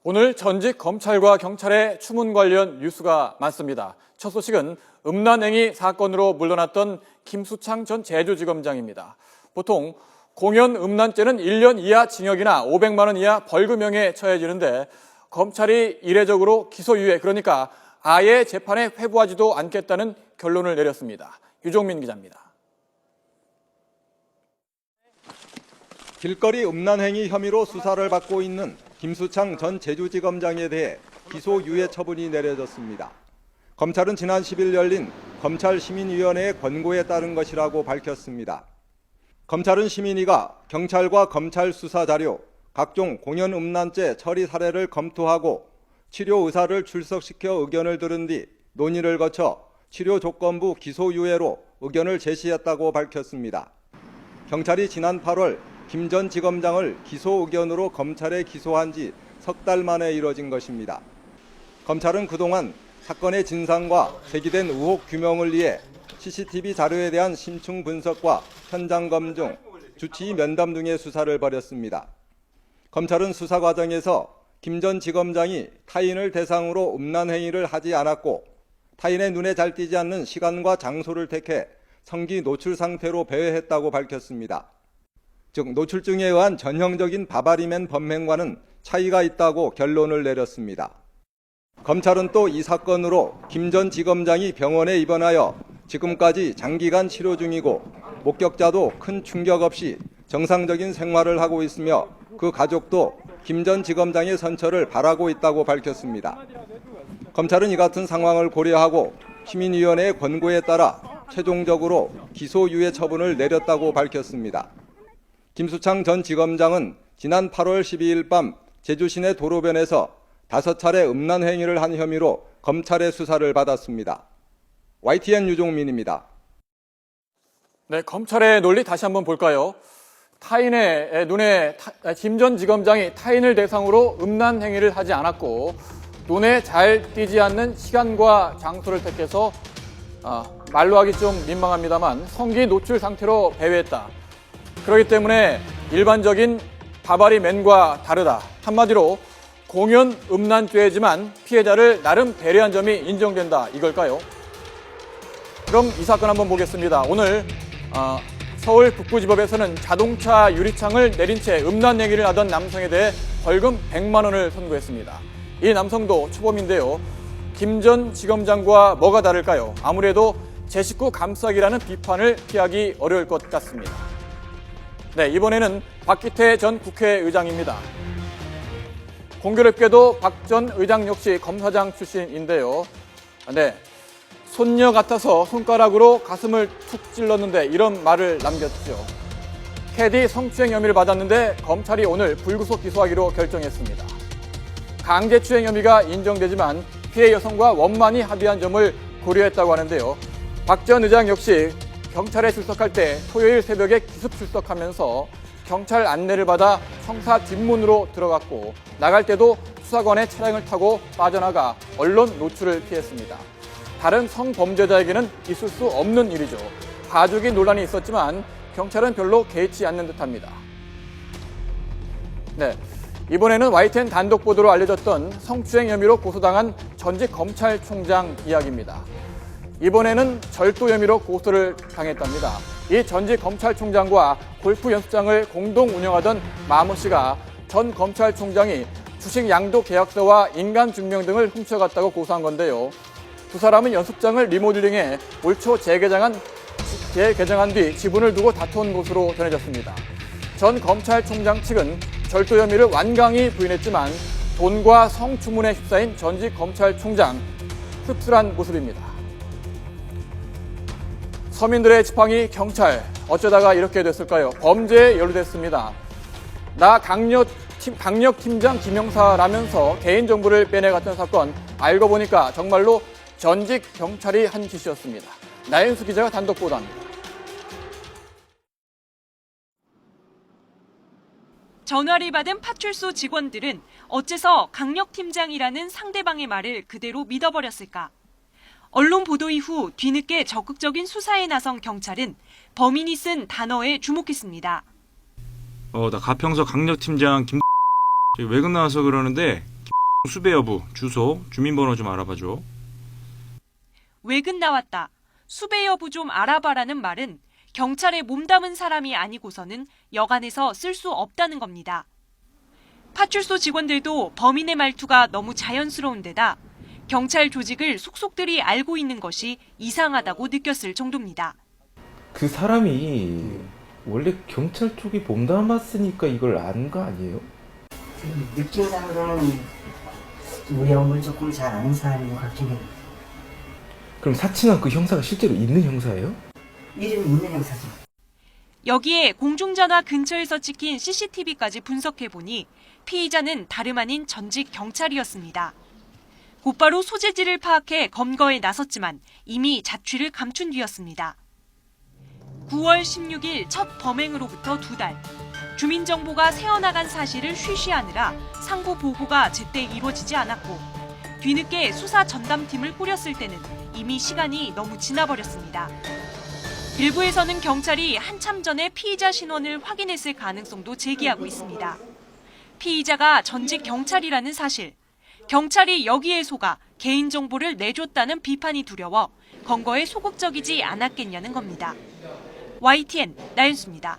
오늘 전직 검찰과 경찰의 추문 관련 뉴스가 많습니다. 첫 소식은 음란행위 사건으로 물러났던 김수창 전 제주지검장입니다. 보통 공연 음란죄는 1년 이하 징역이나 500만 원 이하 벌금형에 처해지는데 검찰이 이례적으로 기소유예, 그러니까 아예 재판에 회부하지도 않겠다는 결론을 내렸습니다. 유종민 기자입니다. 길거리 음란행위 혐의로 수사를 받고 있는 김수창 전 제주지검장에 대해 기소유예 처분이 내려졌습니다. 검찰은 지난 10일 열린 검찰시민위원회의 권고에 따른 것이라고 밝혔습니다. 검찰은 시민위가 경찰과 검찰 수사 자료, 각종 공연 음란죄 처리 사례를 검토하고 치료 의사를 출석시켜 의견을 들은 뒤 논의를 거쳐 치료 조건부 기소유예로 의견을 제시했다고 밝혔습니다. 경찰이 지난 8월 김 전 지검장을 기소 의견으로 검찰에 기소한 지 석 달 만에 이뤄진 것입니다. 검찰은 그동안 사건의 진상과 제기된 의혹 규명을 위해 CCTV 자료에 대한 심층 분석과 현장 검증, 주치의 면담 등의 수사를 벌였습니다. 검찰은 수사 과정에서 김 전 지검장이 타인을 대상으로 음란 행위를 하지 않았고 타인의 눈에 잘 띄지 않는 시간과 장소를 택해 성기 노출 상태로 배회했다고 밝혔습니다. 즉 노출증에 의한 전형적인 바바리맨 범행과는 차이가 있다고 결론을 내렸습니다. 검찰은 또 이 사건으로 김 전 지검장이 병원에 입원하여 지금까지 장기간 치료 중이고 목격자도 큰 충격 없이 정상적인 생활을 하고 있으며 그 가족도 김 전 지검장의 선처를 바라고 있다고 밝혔습니다. 검찰은 이 같은 상황을 고려하고 시민위원회의 권고에 따라 최종적으로 기소유예 처분을 내렸다고 밝혔습니다. 김수창 전 지검장은 지난 8월 12일 밤 제주시내 도로변에서 5차례 음란 행위를 한 혐의로 검찰의 수사를 받았습니다. YTN 유종민입니다. 네, 검찰의 논리 다시 한번 볼까요? 타인의 눈에 김 전 지검장이 타인을 대상으로 음란 행위를 하지 않았고 눈에 잘 띄지 않는 시간과 장소를 택해서 말로 하기 좀 민망합니다만 성기 노출 상태로 배회했다. 그렇기 때문에 일반적인 바바리맨과 다르다. 한마디로 공연 음란죄지만 피해자를 나름 배려한 점이 인정된다. 이걸까요? 그럼 이 사건 한번 보겠습니다. 오늘 서울 북부지법에서는 자동차 유리창을 내린 채 음란 얘기를 하던 남성에 대해 벌금 100만 원을 선고했습니다. 이 남성도 초범인데요. 김 전 지검장과 뭐가 다를까요? 아무래도 제 식구 감싸기라는 비판을 피하기 어려울 것 같습니다. 네, 이번에는 박기태 전 국회의장입니다. 공교롭게도 박 전 의장 역시 검사장 출신인데요. 네, 손녀 같아서 손가락으로 가슴을 툭 찔렀는데 이런 말을 남겼죠. 캐디 성추행 혐의를 받았는데 검찰이 오늘 불구속 기소하기로 결정했습니다. 강제추행 혐의가 인정되지만 피해 여성과 원만히 합의한 점을 고려했다고 하는데요. 박 전 의장 역시 경찰에 출석할 때 토요일 새벽에 기습 출석하면서 경찰 안내를 받아 청사 뒷문으로 들어갔고 나갈 때도 수사관의 차량을 타고 빠져나가 언론 노출을 피했습니다. 다른 성범죄자에게는 있을 수 없는 일이죠. 봐주기 논란이 있었지만 경찰은 별로 개의치 않는 듯합니다. 네, 이번에는 YTN 단독 보도로 알려졌던 성추행 혐의로 고소당한 전직 검찰총장 이야기입니다. 이번에는 절도 혐의로 고소를 당했답니다. 이 전직 검찰총장과 골프 연습장을 공동 운영하던 마모 씨가 전 검찰총장이 주식 양도 계약서와 인감 증명 등을 훔쳐갔다고 고소한 건데요. 두 사람은 연습장을 리모델링해 올 초 재개장한 뒤 지분을 두고 다툰 것으로 전해졌습니다. 전 검찰총장 측은 절도 혐의를 완강히 부인했지만 돈과 성추문에 휩싸인 전직 검찰총장 씁쓸한 모습입니다. 서민들의 지팡이 경찰, 어쩌다가 이렇게 됐을까요? 범죄에 연루됐습니다. 나 강력팀장 김영사라면서 개인정보를 빼내갔던 사건, 알고 보니까 정말로 전직 경찰이 한 짓이었습니다. 나윤수 기자가 단독 보도합니다. 전화를 받은 파출소 직원들은 어째서 강력팀장이라는 상대방의 말을 그대로 믿어버렸을까? 언론 보도 이후 뒤늦게 적극적인 수사에 나선 경찰은 범인이 쓴 단어에 주목했습니다. 나 가평서 강력팀장 김 외근 나와서 그러는데 수배 여부, 주소, 주민번호 좀 알아봐줘. 외근 나왔다. 수배 여부 좀 알아봐라는 말은 경찰에 몸담은 사람이 아니고서는 여간에서 쓸 수 없다는 겁니다. 파출소 직원들도 범인의 말투가 너무 자연스러운 데다 경찰 조직을 속속들이 알고 있는 것이 이상하다고 느꼈을 정도입니다. 그 사람이 원래 경찰 쪽이 몸담았으니까 이걸 아는 거 아니에요? 느낌상으로는 우리 업무를 조금 잘 아는 사람인 것 같긴 해요. 그럼 사칭한 그 형사가 실제로 있는 형사예요? 이름이 있는 형사죠. 여기에 공중전화 근처에서 찍힌 CCTV까지 분석해보니 피의자는 다름 아닌 전직 경찰이었습니다. 곧바로 소재지를 파악해 검거에 나섰지만 이미 자취를 감춘 뒤였습니다. 9월 16일 첫 범행으로부터 2달. 주민정보가 새어나간 사실을 쉬쉬하느라 상부 보고가 제때 이루어지지 않았고 뒤늦게 수사 전담팀을 꾸렸을 때는 이미 시간이 너무 지나버렸습니다. 일부에서는 경찰이 한참 전에 피의자 신원을 확인했을 가능성도 제기하고 있습니다. 피의자가 전직 경찰이라는 사실, 경찰이 여기에 속아 개인정보를 내줬다는 비판이 두려워 검거에 소극적이지 않았겠냐는 겁니다. YTN 나윤수입니다.